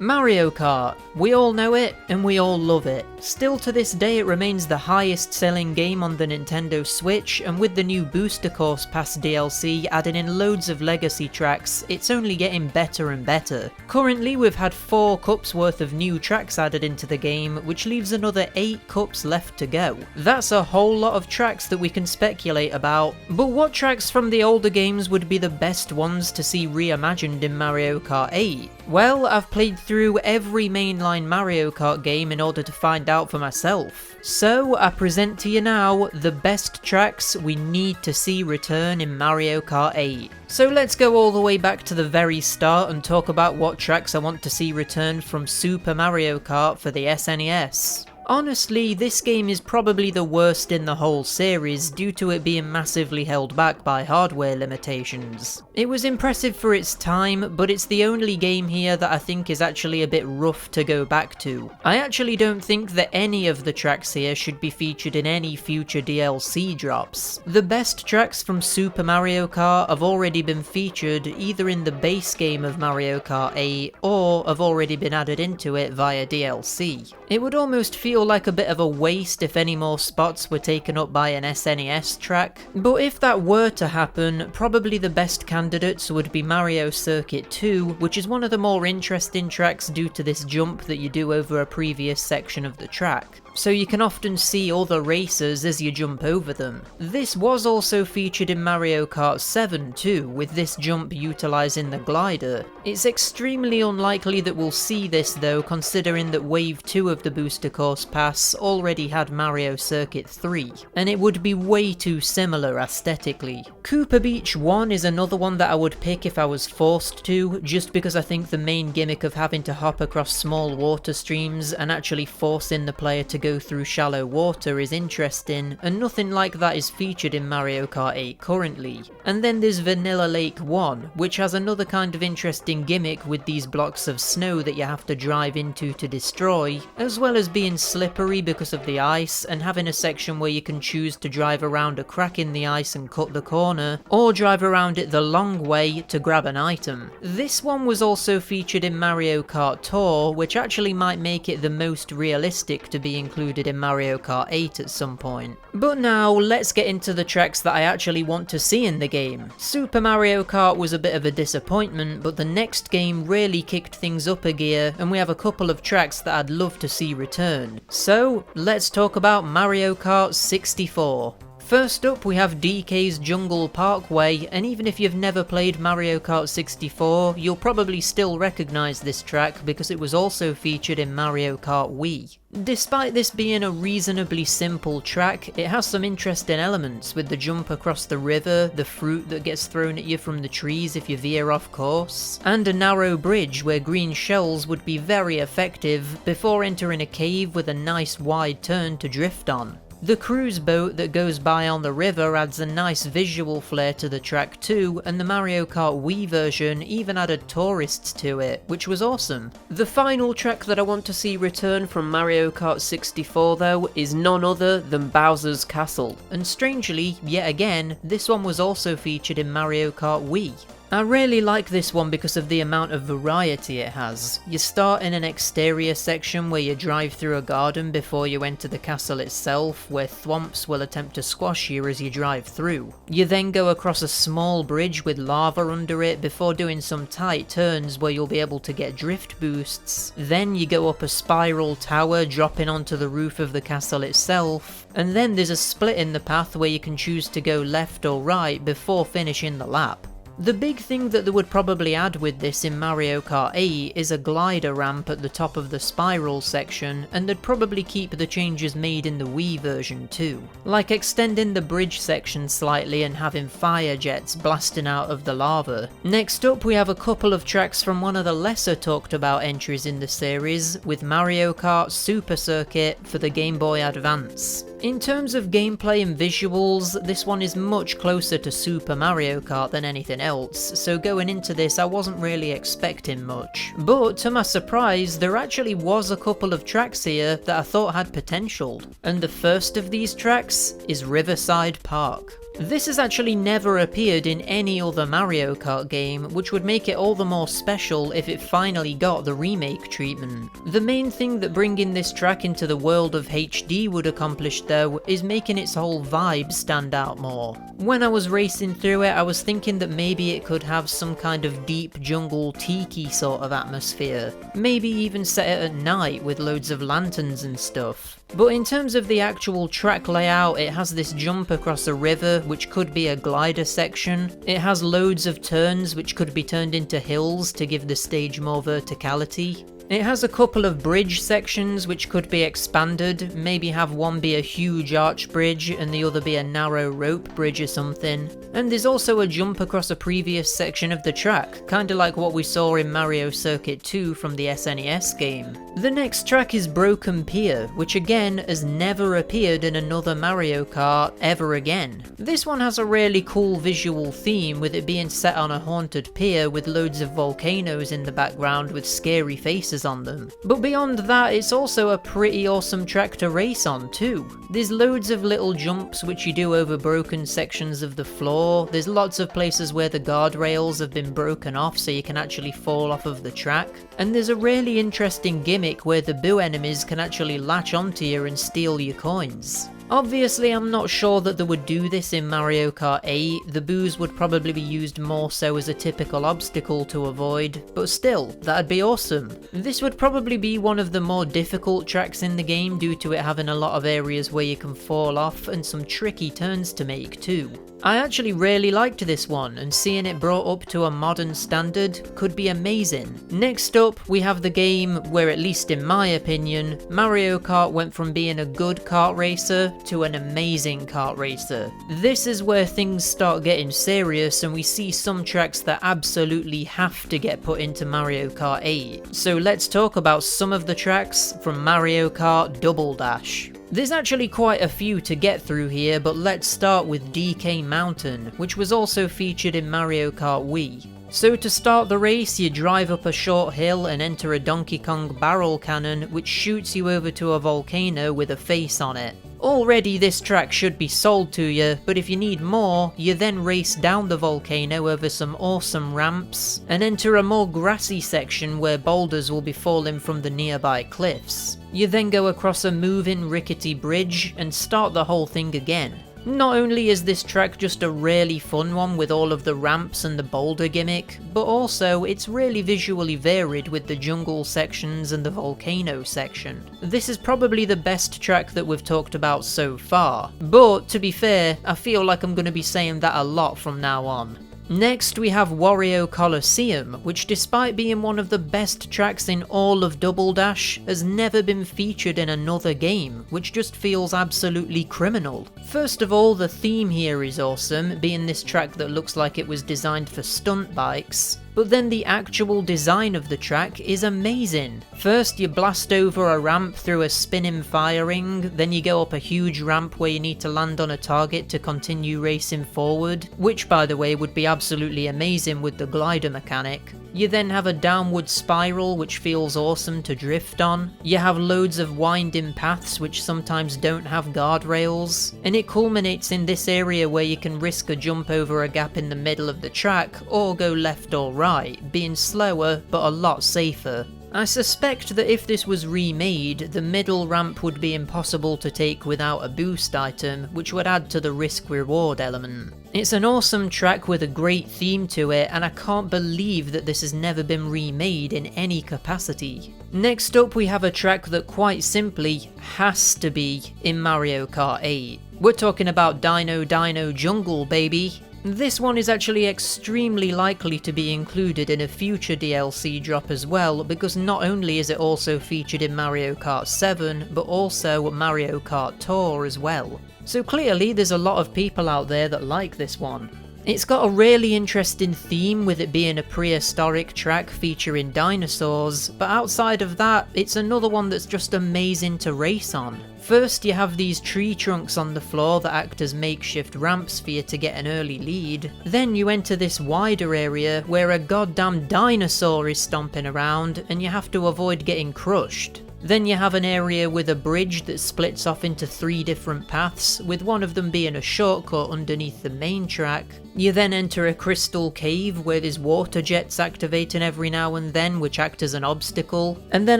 Mario Kart. We all know it, and we all love it. Still to this day it remains the highest selling game on the Nintendo Switch, and with the new Booster Course Pass DLC adding in loads of legacy tracks, it's only getting better and better. Currently we've had 4 cups worth of new tracks added into the game, which leaves another 8 cups left to go. That's a whole lot of tracks that we can speculate about, but what tracks from the older games would be the best ones to see reimagined in Mario Kart 8? Well, I've played through every mainline Mario Kart game in order to find out for myself. So I present to you now the best tracks we need to see return in Mario Kart 8. So let's go all the way back to the very start and talk about what tracks I want to see return from Super Mario Kart for the SNES. Honestly, this game is probably the worst in the whole series due to it being massively held back by hardware limitations. It was impressive for its time, but it's the only game here that I think is actually a bit rough to go back to. I actually don't think that any of the tracks here should be featured in any future DLC drops. The best tracks from Super Mario Kart have already been featured either in the base game of Mario Kart 8 or have already been added into it via DLC. It would almost feel like a bit of a waste if any more spots were taken up by an SNES track, but if that were to happen, probably the best candidates would be Mario Circuit 2, which is one of the more interesting tracks due to this jump that you do over a previous section of the track. So you can often see other racers as you jump over them. This was also featured in Mario Kart 7 too, with this jump utilising the glider. It's extremely unlikely that we'll see this though, considering that Wave 2 of the Booster Course Pass already had Mario Circuit 3, and it would be way too similar aesthetically. Koopa Beach 1 is another one that I would pick if I was forced to, just because I think the main gimmick of having to hop across small water streams and actually forcing the player to go through shallow water is interesting, and nothing like that is featured in Mario Kart 8 currently. And then there's Vanilla Lake 1, which has another kind of interesting gimmick with these blocks of snow that you have to drive into to destroy, as well as being slippery because of the ice, and having a section where you can choose to drive around a crack in the ice and cut the corner, or drive around it the long way to grab an item. This one was also featured in Mario Kart Tour, which actually might make it the most realistic to be included in Mario Kart 8 at some point. But now, let's get into the tracks that I actually want to see in the game. Super Mario Kart was a bit of a disappointment, but the next game really kicked things up a gear, and we have a couple of tracks that I'd love to see return. So, let's talk about Mario Kart 64. First up we have DK's Jungle Parkway, and even if you've never played Mario Kart 64, you'll probably still recognise this track because it was also featured in Mario Kart Wii. Despite this being a reasonably simple track, it has some interesting elements with the jump across the river, the fruit that gets thrown at you from the trees if you veer off course, and a narrow bridge where green shells would be very effective before entering a cave with a nice wide turn to drift on. The cruise boat that goes by on the river adds a nice visual flair to the track too, and the Mario Kart Wii version even added tourists to it, which was awesome. The final track that I want to see return from Mario Kart 64 though is none other than Bowser's Castle, and strangely, yet again, this one was also featured in Mario Kart Wii. I really like this one because of the amount of variety it has. You start in an exterior section where you drive through a garden before you enter the castle itself, where thwomps will attempt to squash you as you drive through. You then go across a small bridge with lava under it before doing some tight turns where you'll be able to get drift boosts. Then you go up a spiral tower dropping onto the roof of the castle itself, and then there's a split in the path where you can choose to go left or right before finishing the lap. The big thing that they would probably add with this in Mario Kart 8 is a glider ramp at the top of the spiral section, and they'd probably keep the changes made in the Wii version too, like extending the bridge section slightly and having fire jets blasting out of the lava. Next up we have a couple of tracks from one of the lesser talked about entries in the series, with Mario Kart Super Circuit for the Game Boy Advance. In terms of gameplay and visuals, this one is much closer to Super Mario Kart than anything else, so going into this I wasn't really expecting much. But to my surprise, there actually was a couple of tracks here that I thought had potential, and the first of these tracks is Riverside Park. This has actually never appeared in any other Mario Kart game, which would make it all the more special if it finally got the remake treatment. The main thing that bringing this track into the world of HD would accomplish though, is making its whole vibe stand out more. When I was racing through it, I was thinking that maybe it could have some kind of deep jungle tiki sort of atmosphere. Maybe even set it at night with loads of lanterns and stuff. But in terms of the actual track layout, it has this jump across a river, which could be a glider section. It has loads of turns, which could be turned into hills to give the stage more verticality. It has a couple of bridge sections which could be expanded, maybe have one be a huge arch bridge and the other be a narrow rope bridge or something. And there's also a jump across a previous section of the track, kinda like what we saw in Mario Circuit 2 from the SNES game. The next track is Broken Pier, which again has never appeared in another Mario Kart ever again. This one has a really cool visual theme, with it being set on a haunted pier with loads of volcanoes in the background with scary faces on them. But beyond that, it's also a pretty awesome track to race on too. There's loads of little jumps which you do over broken sections of the floor. There's lots of places where the guardrails have been broken off so you can actually fall off of the track. And there's a really interesting gimmick where the boo enemies can actually latch onto you and steal your coins. Obviously, I'm not sure that they would do this in Mario Kart 8, the boos would probably be used more so as a typical obstacle to avoid, but still, that'd be awesome. This would probably be one of the more difficult tracks in the game due to it having a lot of areas where you can fall off and some tricky turns to make too. I actually really liked this one, and seeing it brought up to a modern standard could be amazing. Next up, we have the game where, at least in my opinion, Mario Kart went from being a good kart racer to an amazing kart racer. This is where things start getting serious and we see some tracks that absolutely have to get put into Mario Kart 8. So let's talk about some of the tracks from Mario Kart Double Dash. There's actually quite a few to get through here, but let's start with DK Mountain, which was also featured in Mario Kart Wii. So to start the race, you drive up a short hill and enter a Donkey Kong barrel cannon which shoots you over to a volcano with a face on it. Already this track should be sold to you, but if you need more, you then race down the volcano over some awesome ramps and enter a more grassy section where boulders will be falling from the nearby cliffs. You then go across a moving rickety bridge and start the whole thing again. Not only is this track just a really fun one with all of the ramps and the boulder gimmick, but also it's really visually varied with the jungle sections and the volcano section. This is probably the best track that we've talked about so far, but to be fair, I feel like I'm going to be saying that a lot from now on. Next we have Wario Colosseum, which despite being one of the best tracks in all of Double Dash, has never been featured in another game, which just feels absolutely criminal. First of all, the theme here is awesome, being this track that looks like it was designed for stunt bikes. But then the actual design of the track is amazing. First you blast over a ramp through a spinning fire ring, then you go up a huge ramp where you need to land on a target to continue racing forward, which by the way would be absolutely amazing with the glider mechanic. You then have a downward spiral which feels awesome to drift on. You have loads of winding paths which sometimes don't have guardrails, and it culminates in this area where you can risk a jump over a gap in the middle of the track or go left or right, being slower but a lot safer. I suspect that if this was remade, the middle ramp would be impossible to take without a boost item, which would add to the risk-reward element. It's an awesome track with a great theme to it, and I can't believe that this has never been remade in any capacity. Next up we have a track that quite simply has to be in Mario Kart 8. We're talking about Dino Jungle, baby! This one is actually extremely likely to be included in a future DLC drop as well, because not only is it also featured in Mario Kart 7, but also Mario Kart Tour as well. So clearly there's a lot of people out there that like this one. It's got a really interesting theme with it being a prehistoric track featuring dinosaurs, but outside of that, it's another one that's just amazing to race on. First you have these tree trunks on the floor that act as makeshift ramps for you to get an early lead. Then you enter this wider area where a goddamn dinosaur is stomping around and you have to avoid getting crushed. Then you have an area with a bridge that splits off into 3 different paths, with one of them being a shortcut underneath the main track. You then enter a crystal cave where there's water jets activating every now and then, which act as an obstacle. And then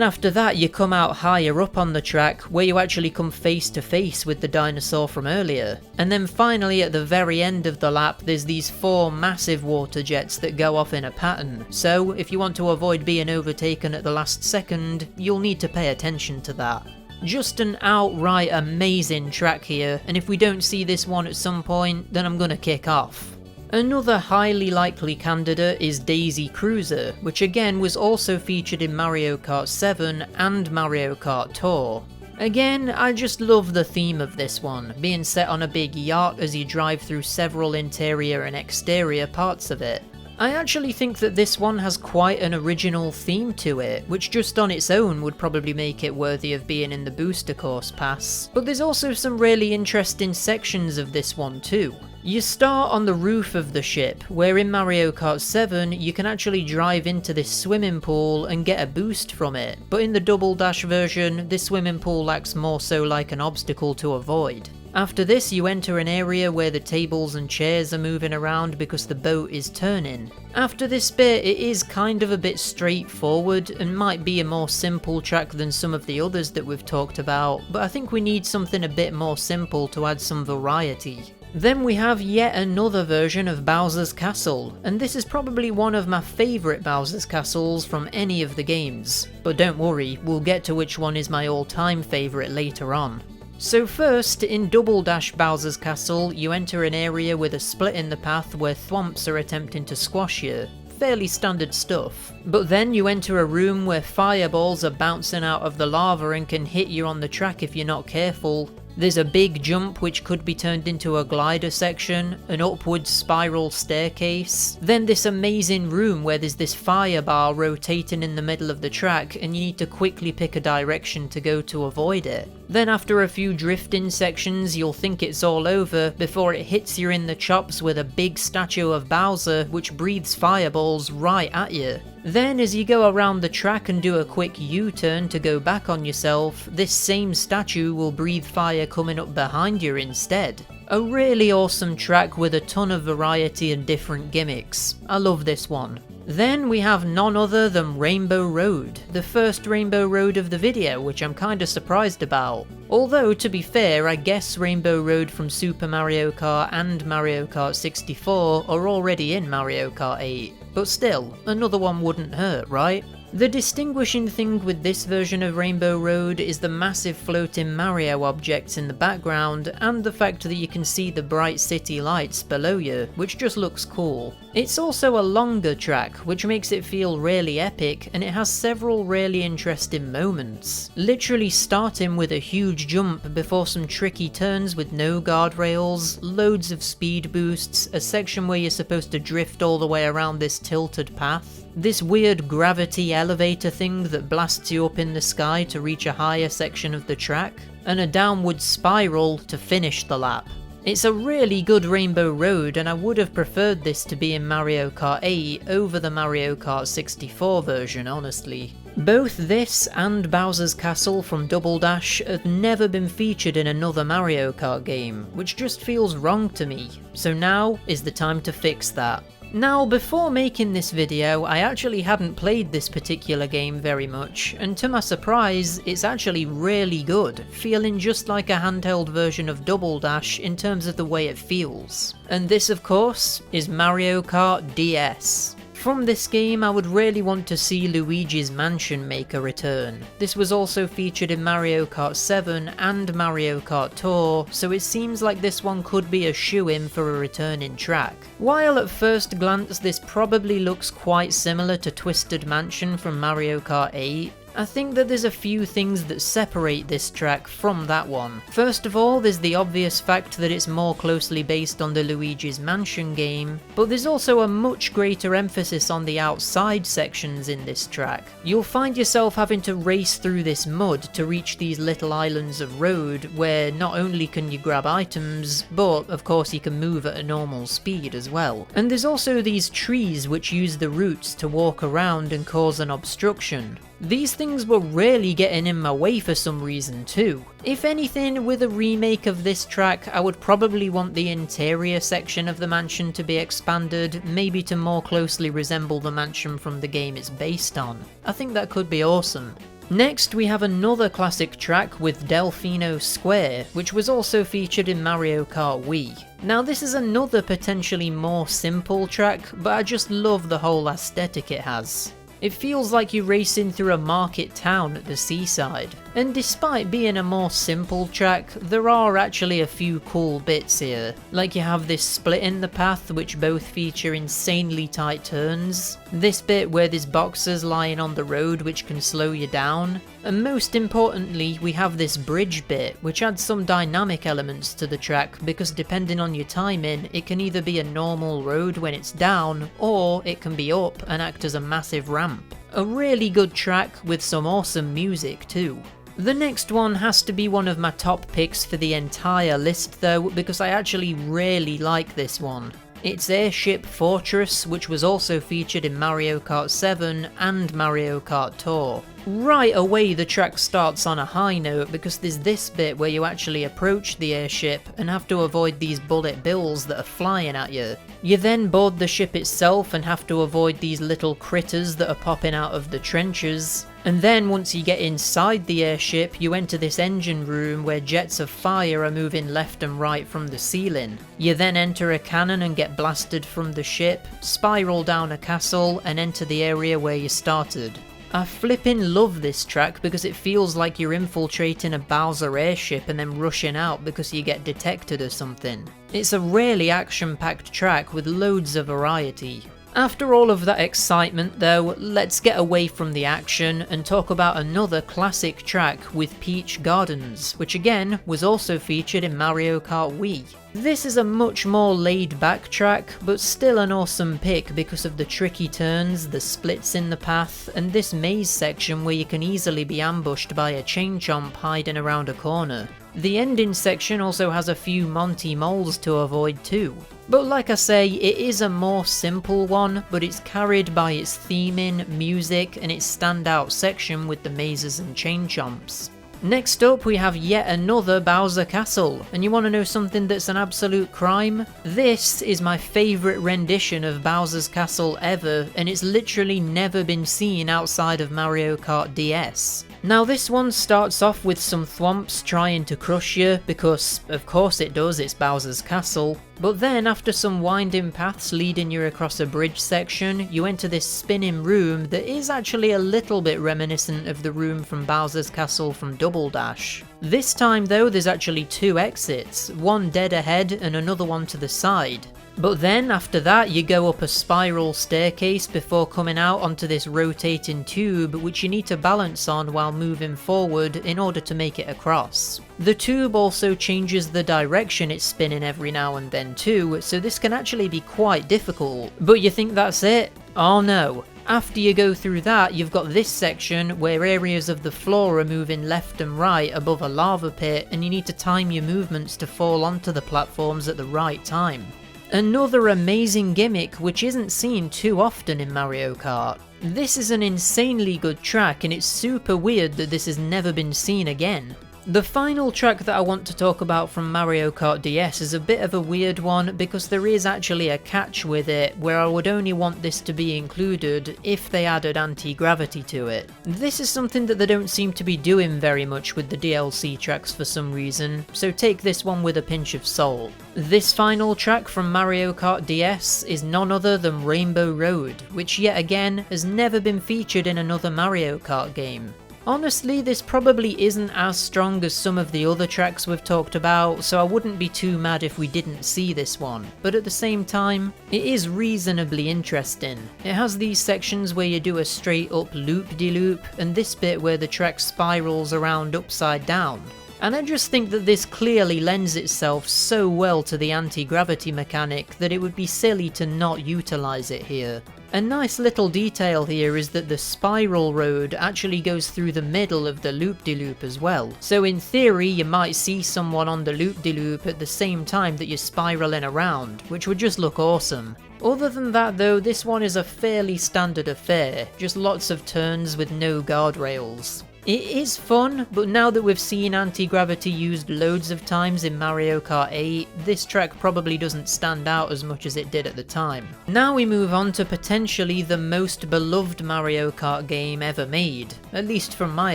after that you come out higher up on the track, where you actually come face to face with the dinosaur from earlier. And then finally at the very end of the lap there's these 4 massive water jets that go off in a pattern. So if you want to avoid being overtaken at the last second, you'll need to pay attention to that. Just an outright amazing track here, and if we don't see this one at some point, then I'm gonna kick off. Another highly likely candidate is Daisy Cruiser, which again was also featured in Mario Kart 7 and Mario Kart Tour. Again, I just love the theme of this one, being set on a big yacht as you drive through several interior and exterior parts of it. I actually think that this one has quite an original theme to it, which just on its own would probably make it worthy of being in the booster course pass. But there's also some really interesting sections of this one too. You start on the roof of the ship, where in Mario Kart 7 you can actually drive into this swimming pool and get a boost from it, but in the Double Dash version, this swimming pool acts more so like an obstacle to avoid. After this you enter an area where the tables and chairs are moving around because the boat is turning. After this bit it is kind of a bit straightforward and might be a more simple track than some of the others that we've talked about, but I think we need something a bit more simple to add some variety. Then we have yet another version of Bowser's Castle, and this is probably one of my favourite Bowser's Castles from any of the games. But don't worry, we'll get to which one is my all-time favourite later on. So first, in Double Dash Bowser's Castle, you enter an area with a split in the path where thwomps are attempting to squash you. Fairly standard stuff. But then you enter a room where fireballs are bouncing out of the lava and can hit you on the track if you're not careful. There's a big jump which could be turned into a glider section, an upward spiral staircase, then this amazing room where there's this fire bar rotating in the middle of the track and you need to quickly pick a direction to go to avoid it. Then after a few drifting sections you'll think it's all over before it hits you in the chops with a big statue of Bowser which breathes fireballs right at you. Then as you go around the track and do a quick U-turn to go back on yourself, this same statue will breathe fire coming up behind you instead. A really awesome track with a ton of variety and different gimmicks. I love this one. Then we have none other than Rainbow Road, the first Rainbow Road of the video, which I'm kinda surprised about. Although, to be fair, I guess Rainbow Road from Super Mario Kart and Mario Kart 64 are already in Mario Kart 8. But still, another one wouldn't hurt, right? The distinguishing thing with this version of Rainbow Road is the massive floating Mario objects in the background and the fact that you can see the bright city lights below you, which just looks cool. It's also a longer track, which makes it feel really epic, and it has several really interesting moments. Literally starting with a huge jump before some tricky turns with no guardrails, loads of speed boosts, a section where you're supposed to drift all the way around this tilted path, this weird gravity elevator thing that blasts you up in the sky to reach a higher section of the track, and a downward spiral to finish the lap. It's a really good Rainbow Road, and I would have preferred this to be in Mario Kart 8 over the Mario Kart 64 version, honestly. Both this and Bowser's Castle from Double Dash have never been featured in another Mario Kart game, which just feels wrong to me, so now is the time to fix that. Now, before making this video, I actually hadn't played this particular game very much, and to my surprise, it's actually really good, feeling just like a handheld version of Double Dash in terms of the way it feels. And this, of course, is Mario Kart DS. From this game, I would really want to see Luigi's Mansion make a return. This was also featured in Mario Kart 7 and Mario Kart Tour, so it seems like this one could be a shoo-in for a returning track. While at first glance this probably looks quite similar to Twisted Mansion from Mario Kart 8, I think that there's a few things that separate this track from that one. First of all, there's the obvious fact that it's more closely based on the Luigi's Mansion game, but there's also a much greater emphasis on the outside sections in this track. You'll find yourself having to race through this mud to reach these little islands of road where not only can you grab items, but of course you can move at a normal speed as well. And there's also these trees which use the roots to walk around and cause an obstruction. These things things were really getting in my way for some reason too. If anything, with a remake of this track, I would probably want the interior section of the mansion to be expanded, maybe to more closely resemble the mansion from the game it's based on. I think that could be awesome. Next, we have another classic track with Delfino Square, which was also featured in Mario Kart Wii. Now this is another potentially more simple track, but I just love the whole aesthetic it has. It feels like you're racing through a market town at the seaside, and despite being a more simple track, there are actually a few cool bits here. Like you have this split in the path which both feature insanely tight turns, this bit where there's boxes lying on the road which can slow you down, and most importantly we have this bridge bit which adds some dynamic elements to the track because depending on your timing it can either be a normal road when it's down or it can be up and act as a massive ramp. A really good track with some awesome music too. The next one has to be one of my top picks for the entire list though, because I actually really like this one. It's Airship Fortress, which was also featured in Mario Kart 7 and Mario Kart Tour. Right away the track starts on a high note because there's this bit where you actually approach the airship and have to avoid these bullet bills that are flying at you. You then board the ship itself and have to avoid these little critters that are popping out of the trenches. And then once you get inside the airship, you enter this engine room where jets of fire are moving left and right from the ceiling. You then enter a cannon and get blasted from the ship, spiral down a castle and enter the area where you started. I flippin' love this track because it feels like you're infiltrating a Bowser airship and then rushing out because you get detected or something. It's a really action-packed track with loads of variety. After all of that excitement though, let's get away from the action and talk about another classic track with Peach Gardens, which again was also featured in Mario Kart Wii. This is a much more laid back track, but still an awesome pick because of the tricky turns, the splits in the path, and this maze section where you can easily be ambushed by a chain chomp hiding around a corner. The ending section also has a few Monty moles to avoid too. But like I say, it is a more simple one, but it's carried by its theming, music, and its standout section with the mazes and chain chomps. Next up we have yet another Bowser Castle, and you want to know something that's an absolute crime? This is my favourite rendition of Bowser's Castle ever, and it's literally never been seen outside of Mario Kart DS. Now this one starts off with some thwomps trying to crush you, because of course it does, it's Bowser's Castle. But then after some winding paths leading you across a bridge section, you enter this spinning room that is actually a little bit reminiscent of the room from Bowser's Castle from Double Dash. This time though there's actually two exits, one dead ahead and another one to the side. But then after that you go up a spiral staircase before coming out onto this rotating tube which you need to balance on while moving forward in order to make it across. The tube also changes the direction it's spinning every now and then too, so this can actually be quite difficult. But you think that's it? Oh no. After you go through that, you've got this section where areas of the floor are moving left and right above a lava pit and you need to time your movements to fall onto the platforms at the right time. Another amazing gimmick which isn't seen too often in Mario Kart. This is an insanely good track and it's super weird that this has never been seen again. The final track that I want to talk about from Mario Kart DS is a bit of a weird one because there is actually a catch with it where I would only want this to be included if they added anti-gravity to it. This is something that they don't seem to be doing very much with the DLC tracks for some reason, so take this one with a pinch of salt. This final track from Mario Kart DS is none other than Rainbow Road, which yet again has never been featured in another Mario Kart game. Honestly, this probably isn't as strong as some of the other tracks we've talked about, so I wouldn't be too mad if we didn't see this one. But at the same time, it is reasonably interesting. It has these sections where you do a straight up loop-de-loop, and this bit where the track spirals around upside down. And I just think that this clearly lends itself so well to the anti-gravity mechanic that it would be silly to not utilise it here. A nice little detail here is that the spiral road actually goes through the middle of the loop-de-loop as well. So in theory you might see someone on the loop-de-loop at the same time that you're spiralling around, which would just look awesome. Other than that though, this one is a fairly standard affair, just lots of turns with no guardrails. It is fun, but now that we've seen anti-gravity used loads of times in Mario Kart 8, this track probably doesn't stand out as much as it did at the time. Now we move on to potentially the most beloved Mario Kart game ever made, at least from my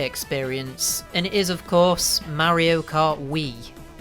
experience, and it is of course Mario Kart Wii.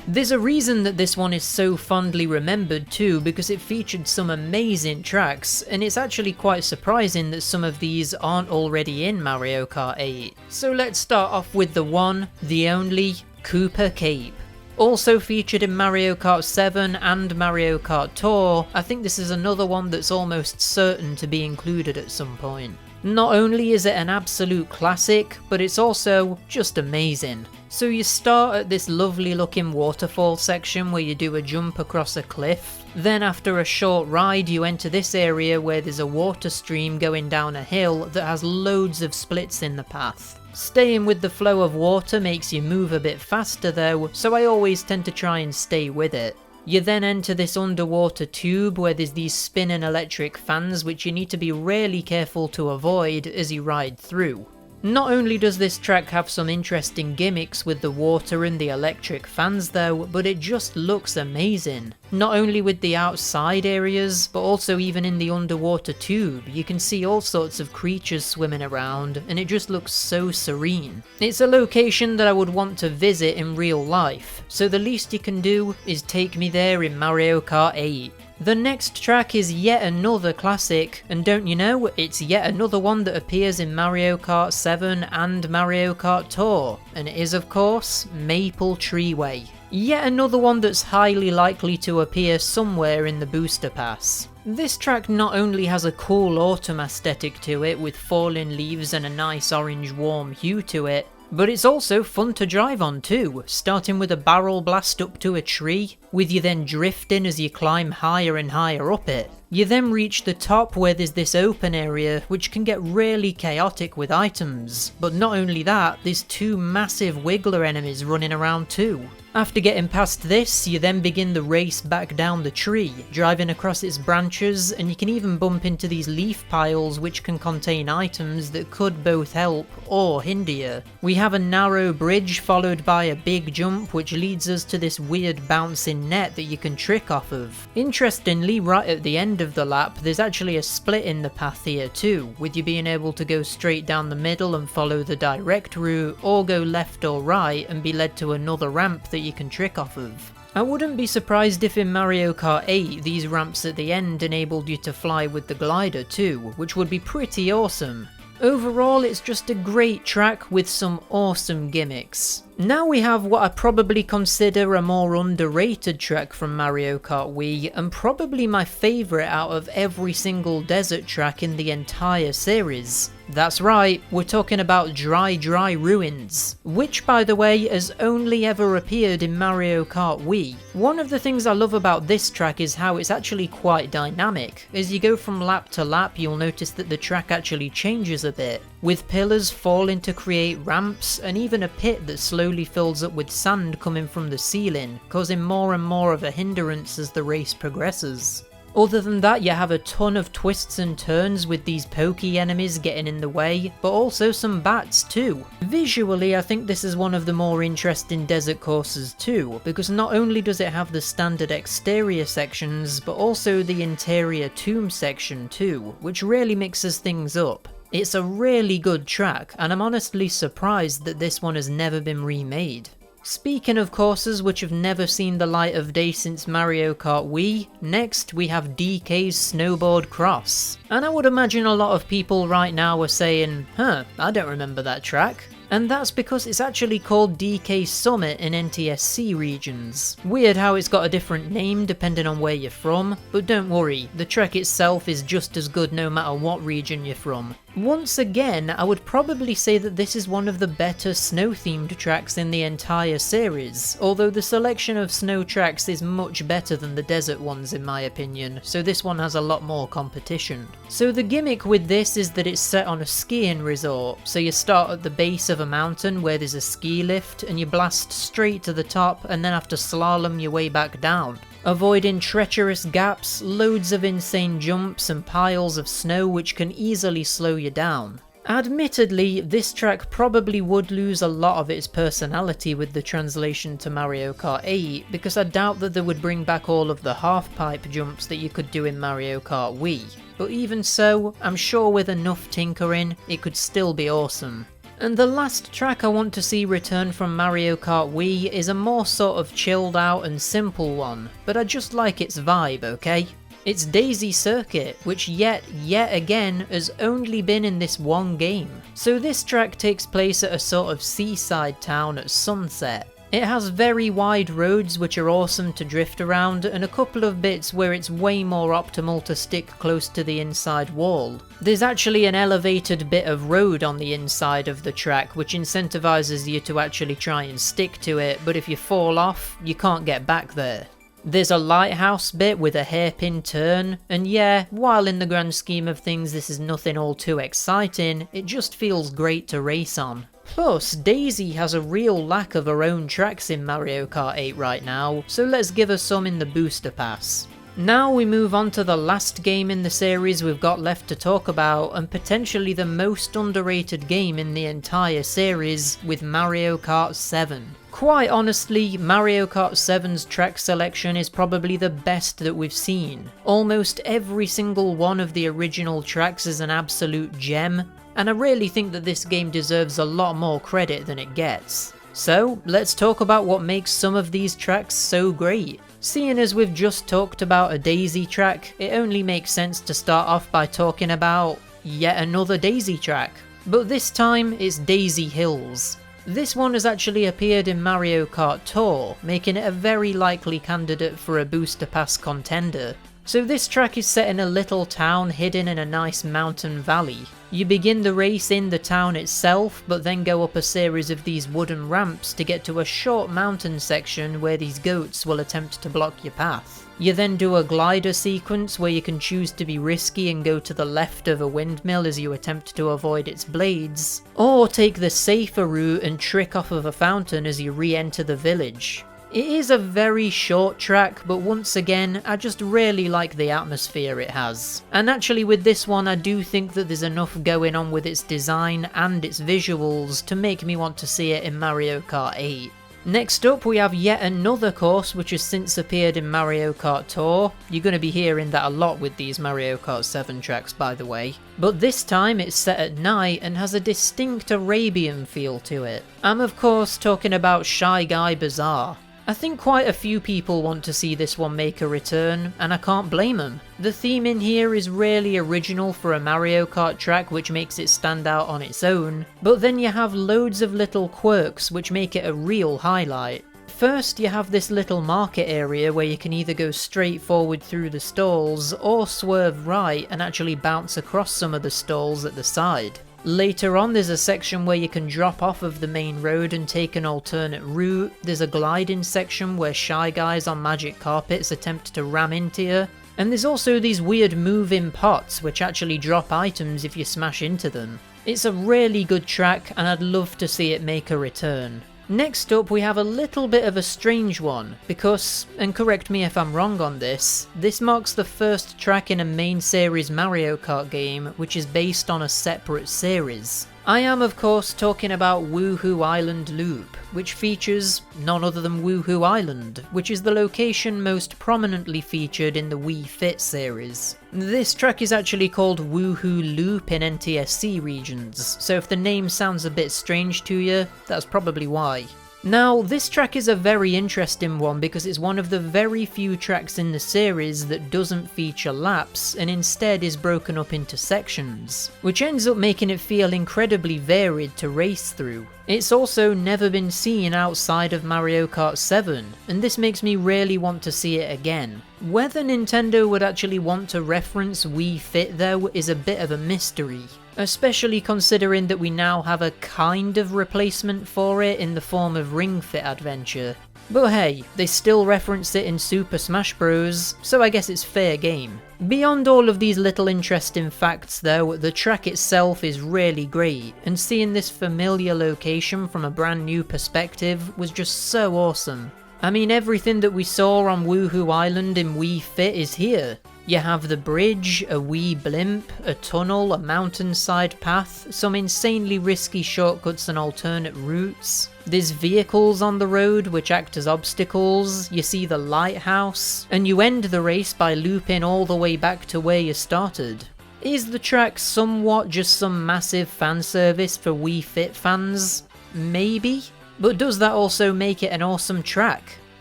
There's a reason that this one is so fondly remembered too, because it featured some amazing tracks, and it's actually quite surprising that some of these aren't already in Mario Kart 8. So let's start off with the one, the only, Koopa Cape. Also featured in Mario Kart 7 and Mario Kart Tour, I think this is another one that's almost certain to be included at some point. Not only is it an absolute classic, but it's also just amazing. So you start at this lovely looking waterfall section where you do a jump across a cliff. Then after a short ride you enter this area where there's a water stream going down a hill that has loads of splits in the path. Staying with the flow of water makes you move a bit faster though, so I always tend to try and stay with it. You then enter this underwater tube where there's these spinning electric fans which you need to be really careful to avoid as you ride through. Not only does this track have some interesting gimmicks with the water and the electric fans though, but it just looks amazing. Not only with the outside areas, but also even in the underwater tube, you can see all sorts of creatures swimming around, and it just looks so serene. It's a location that I would want to visit in real life, so the least you can do is take me there in Mario Kart 8. The next track is yet another classic, and don't you know, it's yet another one that appears in Mario Kart 7 and Mario Kart Tour, and it is of course Maple Treeway. Yet another one that's highly likely to appear somewhere in the booster pass. This track not only has a cool autumn aesthetic to it with falling leaves and a nice orange warm hue to it, but it's also fun to drive on too, starting with a barrel blast up to a tree, with you then drifting as you climb higher and higher up it. You then reach the top where there's this open area which can get really chaotic with items, but not only that, there's two massive wiggler enemies running around too. After getting past this, you then begin the race back down the tree, driving across its branches, and you can even bump into these leaf piles which can contain items that could both help or hinder you. We have a narrow bridge followed by a big jump which leads us to this weird bouncing net that you can trick off of. Interestingly, right at the end of the lap, there's actually a split in the path here too, with you being able to go straight down the middle and follow the direct route, or go left or right and be led to another ramp that you can trick off of. I wouldn't be surprised if in Mario Kart 8 these ramps at the end enabled you to fly with the glider too, which would be pretty awesome. Overall, it's just a great track with some awesome gimmicks. Now we have what I probably consider a more underrated track from Mario Kart Wii, and probably my favourite out of every single desert track in the entire series. That's right, we're talking about Dry Ruins, which by the way has only ever appeared in Mario Kart Wii. One of the things I love about this track is how it's actually quite dynamic. As you go from lap to lap, you'll notice that the track actually changes a bit, with pillars falling to create ramps, and even a pit that slowly fills up with sand coming from the ceiling, causing more and more of a hindrance as the race progresses. Other than that, you have a ton of twists and turns with these pokey enemies getting in the way, but also some bats too. Visually, I think this is one of the more interesting desert courses too, because not only does it have the standard exterior sections, but also the interior tomb section too, which really mixes things up. It's a really good track, and I'm honestly surprised that this one has never been remade. Speaking of courses which have never seen the light of day since Mario Kart Wii, next we have DK's Snowboard Cross. And I would imagine a lot of people right now are saying, I don't remember that track. And that's because it's actually called DK Summit in NTSC regions. Weird how it's got a different name depending on where you're from, but don't worry, the track itself is just as good no matter what region you're from. Once again, I would probably say that this is one of the better snow-themed tracks in the entire series, although the selection of snow tracks is much better than the desert ones in my opinion, so this one has a lot more competition. So the gimmick with this is that it's set on a skiing resort, so you start at the base of a mountain where there's a ski lift, and you blast straight to the top and then have to slalom your way back down, avoiding treacherous gaps, loads of insane jumps and piles of snow which can easily slow you down. Admittedly, this track probably would lose a lot of its personality with the translation to Mario Kart 8, because I doubt that they would bring back all of the half-pipe jumps that you could do in Mario Kart Wii. But even so, I'm sure with enough tinkering, it could still be awesome. And the last track I want to see return from Mario Kart Wii is a more sort of chilled out and simple one, but I just like its vibe, okay? It's Daisy Circuit, which yet again has only been in this one game. So this track takes place at a sort of seaside town at sunset. It has very wide roads which are awesome to drift around, and a couple of bits where it's way more optimal to stick close to the inside wall. There's actually an elevated bit of road on the inside of the track which incentivizes you to actually try and stick to it, but if you fall off, you can't get back there. There's a lighthouse bit with a hairpin turn, and yeah, while in the grand scheme of things this is nothing all too exciting, it just feels great to race on. Plus, Daisy has a real lack of her own tracks in Mario Kart 8 right now, so let's give her some in the booster pass. Now we move on to the last game in the series we've got left to talk about, and potentially the most underrated game in the entire series, with Mario Kart 7. Quite honestly, Mario Kart 7's track selection is probably the best that we've seen. Almost every single one of the original tracks is an absolute gem, and I really think that this game deserves a lot more credit than it gets. So, let's talk about what makes some of these tracks so great. Seeing as we've just talked about a Daisy track, it only makes sense to start off by talking about yet another Daisy track. But this time, it's Daisy Hills. This one has actually appeared in Mario Kart Tour, making it a very likely candidate for a booster pass contender. So this track is set in a little town hidden in a nice mountain valley. You begin the race in the town itself, but then go up a series of these wooden ramps to get to a short mountain section where these goats will attempt to block your path. You then do a glider sequence where you can choose to be risky and go to the left of a windmill as you attempt to avoid its blades, or take the safer route and trick off of a fountain as you re-enter the village. It is a very short track, but once again, I just really like the atmosphere it has. And actually with this one, I do think that there's enough going on with its design and its visuals to make me want to see it in Mario Kart 8. Next up, we have yet another course which has since appeared in Mario Kart Tour. You're going to be hearing that a lot with these Mario Kart 7 tracks, by the way. But this time it's set at night and has a distinct Arabian feel to it. I'm of course talking about Shy Guy Bazaar. I think quite a few people want to see this one make a return, and I can't blame them. The theme in here is really original for a Mario Kart track, which makes it stand out on its own, but then you have loads of little quirks which make it a real highlight. First, you have this little market area where you can either go straight forward through the stalls, or swerve right and actually bounce across some of the stalls at the side. Later on, there's a section where you can drop off of the main road and take an alternate route. There's a gliding section where Shy Guys on magic carpets attempt to ram into you. And there's also these weird moving pots which actually drop items if you smash into them. It's a really good track and I'd love to see it make a return. Next up, we have a little bit of a strange one, because, and correct me if I'm wrong on this marks the first track in a main series Mario Kart game which is based on a separate series. I am of course talking about Wuhu Island Loop, which features none other than Wuhu Island, which is the location most prominently featured in the Wii Fit series. This track is actually called Wuhu Loop in NTSC regions, so if the name sounds a bit strange to you, that's probably why. Now, this track is a very interesting one because it's one of the very few tracks in the series that doesn't feature laps and instead is broken up into sections, which ends up making it feel incredibly varied to race through. It's also never been seen outside of Mario Kart 7, and this makes me really want to see it again. Whether Nintendo would actually want to reference Wii Fit though is a bit of a mystery. especially considering that we now have a kind of replacement for it in the form of Ring Fit Adventure. But hey, they still reference it in Super Smash Bros, so I guess it's fair game. Beyond all of these little interesting facts though, the track itself is really great, and seeing this familiar location from a brand new perspective was just so awesome. I mean, everything that we saw on Wuhu Island in Wii Fit is here. You have the bridge, a Wii blimp, a tunnel, a mountainside path, some insanely risky shortcuts and alternate routes. There's vehicles on the road which act as obstacles, you see the lighthouse, and you end the race by looping all the way back to where you started. Is the track somewhat just some massive fan service for Wii Fit fans? Maybe? But does that also make it an awesome track?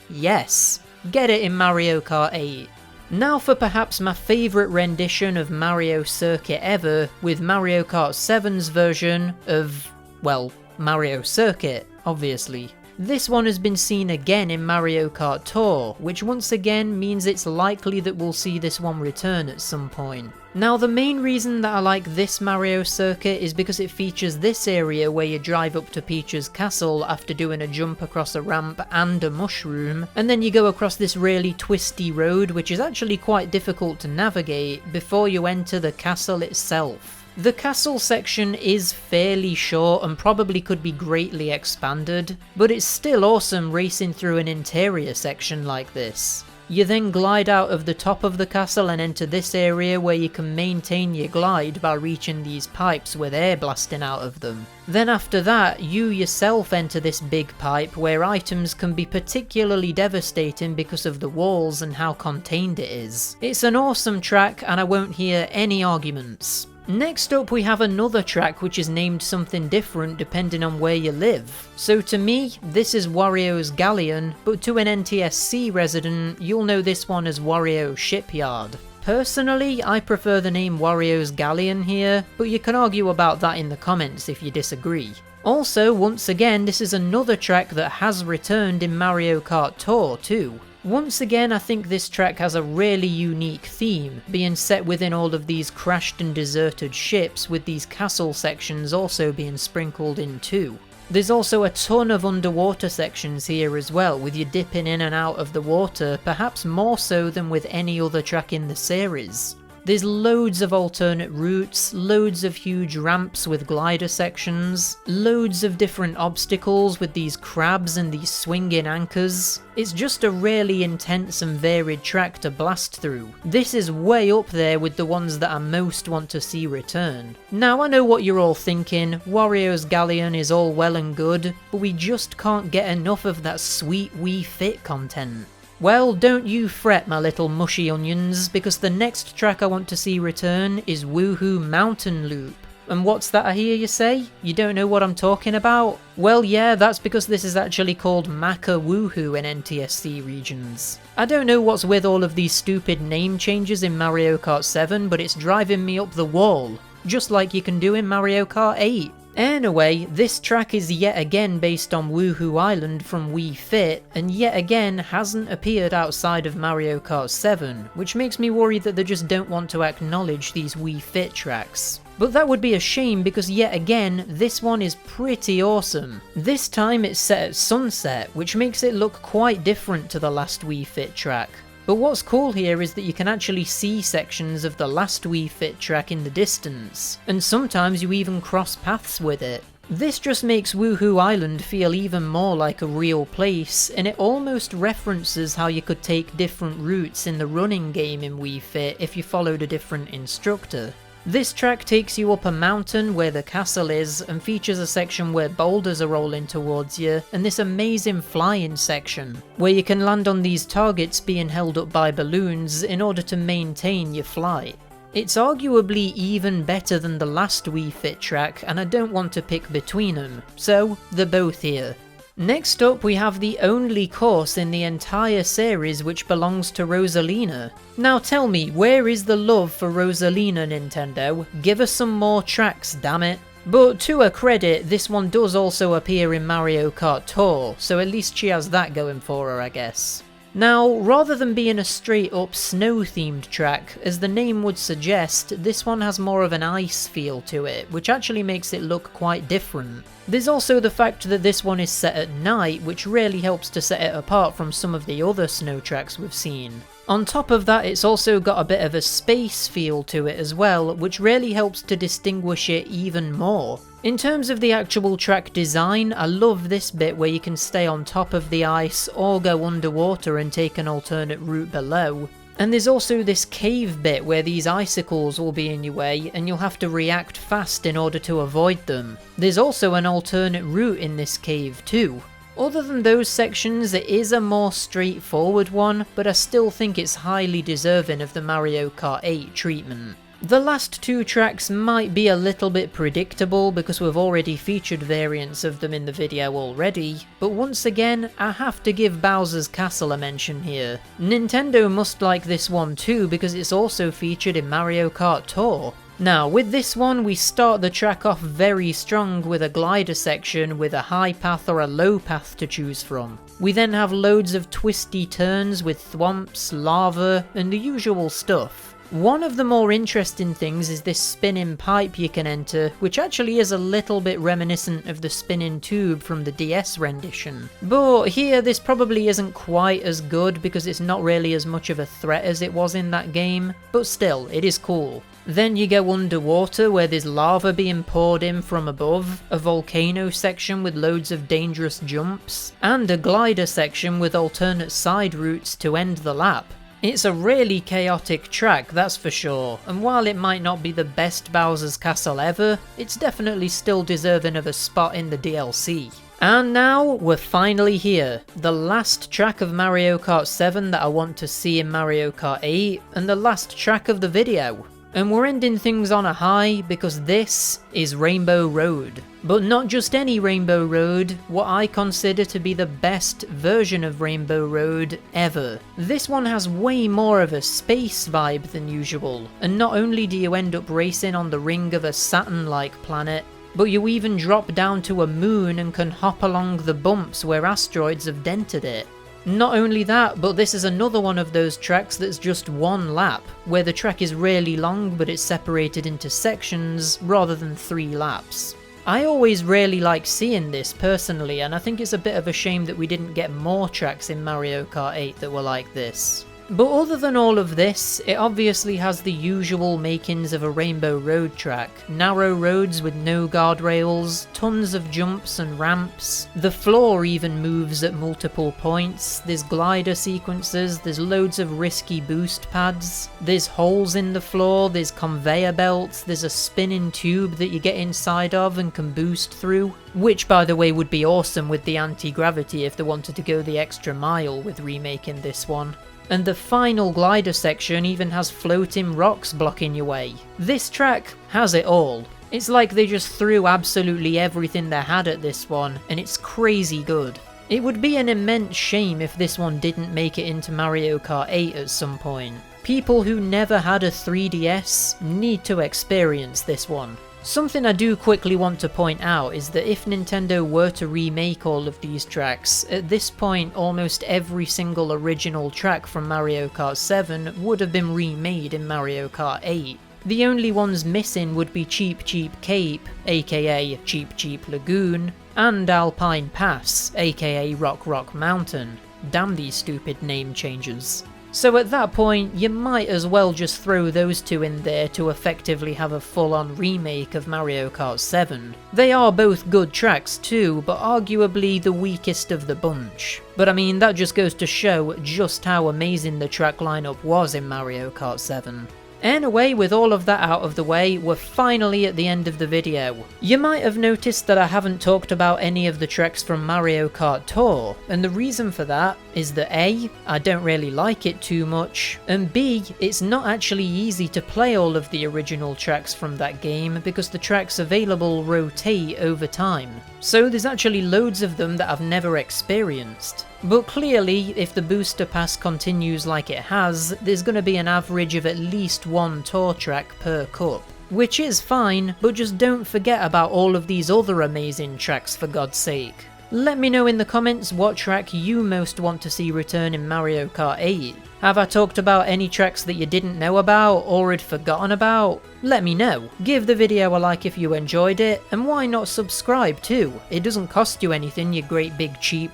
Yes. Get it in Mario Kart 8. Now for perhaps my favourite rendition of Mario Circuit ever, with Mario Kart 7's version of, well, Mario Circuit, obviously. This one has been seen again in Mario Kart Tour, which once again means it's likely that we'll see this one return at some point. Now the main reason that I like this Mario Circuit is because it features this area where you drive up to Peach's castle after doing a jump across a ramp and a mushroom, and then you go across this really twisty road which is actually quite difficult to navigate before you enter the castle itself. The castle section is fairly short and probably could be greatly expanded, but it's still awesome racing through an interior section like this. You then glide out of the top of the castle and enter this area where you can maintain your glide by reaching these pipes with air blasting out of them. Then after that, you yourself enter this big pipe where items can be particularly devastating because of the walls and how contained it is. It's an awesome track and I won't hear any arguments. Next up we have another track which is named something different depending on where you live. So to me, this is Wario's Galleon, but to an NTSC resident, you'll know this one as Wario Shipyard. Personally, I prefer the name Wario's Galleon here, but you can argue about that in the comments if you disagree. Also, once again, this is another track that has returned in Mario Kart Tour too. Once again, I think this track has a really unique theme, being set within all of these crashed and deserted ships, with these castle sections also being sprinkled in too. There's also a ton of underwater sections here as well, with you dipping in and out of the water, perhaps more so than with any other track in the series. There's loads of alternate routes, loads of huge ramps with glider sections, loads of different obstacles with these crabs and these swinging anchors. It's just a really intense and varied track to blast through. This is way up there with the ones that I most want to see return. Now I know what you're all thinking, Wario's Galleon is all well and good, but we just can't get enough of that sweet Wii Fit content. Well, don't you fret, my little mushy onions, because the next track I want to see return is Wuhu Mountain Loop. And what's that I hear you say? You don't know what I'm talking about? Well yeah, that's because this is actually called Maka Wuhu in NTSC regions. I don't know what's with all of these stupid name changes in Mario Kart 7, but it's driving me up the wall. Just like you can do in Mario Kart 8. Anyway, this track is yet again based on Wuhu Island from Wii Fit, and yet again hasn't appeared outside of Mario Kart 7, which makes me worry that they just don't want to acknowledge these Wii Fit tracks. But that would be a shame because yet again, this one is pretty awesome. This time it's set at sunset, which makes it look quite different to the last Wii Fit track. But what's cool here is that you can actually see sections of the last Wii Fit track in the distance, and sometimes you even cross paths with it. This just makes Wuhu Island feel even more like a real place, and it almost references how you could take different routes in the running game in Wii Fit if you followed a different instructor. This track takes you up a mountain where the castle is, and features a section where boulders are rolling towards you, and this amazing flying section, where you can land on these targets being held up by balloons in order to maintain your flight. It's arguably even better than the last Wii Fit track, and I don't want to pick between them, so they're both here. Next up we have the only course in the entire series which belongs to Rosalina. Now tell me, where is the love for Rosalina, Nintendo? Give us some more tracks, damn it. But to her credit, this one does also appear in Mario Kart Tour, so at least she has that going for her, I guess. Now, rather than being a straight up snow-themed track, as the name would suggest, this one has more of an ice feel to it, which actually makes it look quite different. There's also the fact that this one is set at night, which really helps to set it apart from some of the other snow tracks we've seen. On top of that, it's also got a bit of a space feel to it as well, which really helps to distinguish it even more. In terms of the actual track design, I love this bit where you can stay on top of the ice or go underwater and take an alternate route below. And there's also this cave bit where these icicles will be in your way and you'll have to react fast in order to avoid them. There's also an alternate route in this cave too. Other than those sections, it is a more straightforward one, but I still think it's highly deserving of the Mario Kart 8 treatment. The last two tracks might be a little bit predictable because we've already featured variants of them in the video already, but once again, I have to give Bowser's Castle a mention here. Nintendo must like this one too because it's also featured in Mario Kart Tour. Now, with this one, we start the track off very strong with a glider section with a high path or a low path to choose from. We then have loads of twisty turns with thwomps, lava, and the usual stuff. One of the more interesting things is this spinning pipe you can enter, which actually is a little bit reminiscent of the spinning tube from the DS rendition. But here this probably isn't quite as good because it's not really as much of a threat as it was in that game, but still, it is cool. Then you go underwater where there's lava being poured in from above, a volcano section with loads of dangerous jumps, and a glider section with alternate side routes to end the lap. It's a really chaotic track, that's for sure, and while it might not be the best Bowser's Castle ever, it's definitely still deserving of a spot in the DLC. And now, we're finally here, the last track of Mario Kart 7 that I want to see in Mario Kart 8, and the last track of the video. And we're ending things on a high because this is Rainbow Road. But not just any Rainbow Road, what I consider to be the best version of Rainbow Road ever. This one has way more of a space vibe than usual, and not only do you end up racing on the ring of a Saturn-like planet, but you even drop down to a moon and can hop along the bumps where asteroids have dented it. Not only that, but this is another one of those tracks that's just one lap, where the track is really long but it's separated into sections rather than 3 laps. I always really like seeing this personally, and I think it's a bit of a shame that we didn't get more tracks in Mario Kart 8 that were like this. But other than all of this, it obviously has the usual makings of a Rainbow Road track. Narrow roads with no guardrails, tons of jumps and ramps. The floor even moves at multiple points. There's glider sequences, there's loads of risky boost pads. There's holes in the floor, there's conveyor belts, there's a spinning tube that you get inside of and can boost through. Which, by the way, would be awesome with the anti-gravity if they wanted to go the extra mile with remaking this one. And the final glider section even has floating rocks blocking your way. This track has it all. It's like they just threw absolutely everything they had at this one, and it's crazy good. It would be an immense shame if this one didn't make it into Mario Kart 8 at some point. People who never had a 3DS need to experience this one. Something I do quickly want to point out is that if Nintendo were to remake all of these tracks, at this point almost every single original track from Mario Kart 7 would have been remade in Mario Kart 8. The only ones missing would be Cheap Cheap Cape, aka Cheap Cheap Lagoon, and Alpine Pass, aka Rock Rock Mountain. Damn these stupid name changes. So at that point, you might as well just throw those two in there to effectively have a full-on remake of Mario Kart 7. They are both good tracks too, but arguably the weakest of the bunch. But I mean, that just goes to show just how amazing the track lineup was in Mario Kart 7. Anyway, with all of that out of the way, we're finally at the end of the video. You might have noticed that I haven't talked about any of the tracks from Mario Kart Tour, and the reason for that is that A, I don't really like it too much, and B, it's not actually easy to play all of the original tracks from that game because the tracks available rotate over time. So there's actually loads of them that I've never experienced. But clearly, if the booster pass continues like it has, there's going to be an average of at least one tour track per cup. Which is fine, but just don't forget about all of these other amazing tracks for God's sake. Let me know in the comments what track you most want to see return in Mario Kart 8. Have I talked about any tracks that you didn't know about or had forgotten about? Let me know. Give the video a like if you enjoyed it, and why not subscribe too? It doesn't cost you anything, you great big cheap.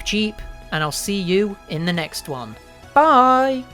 And I'll see you in the next one. Bye!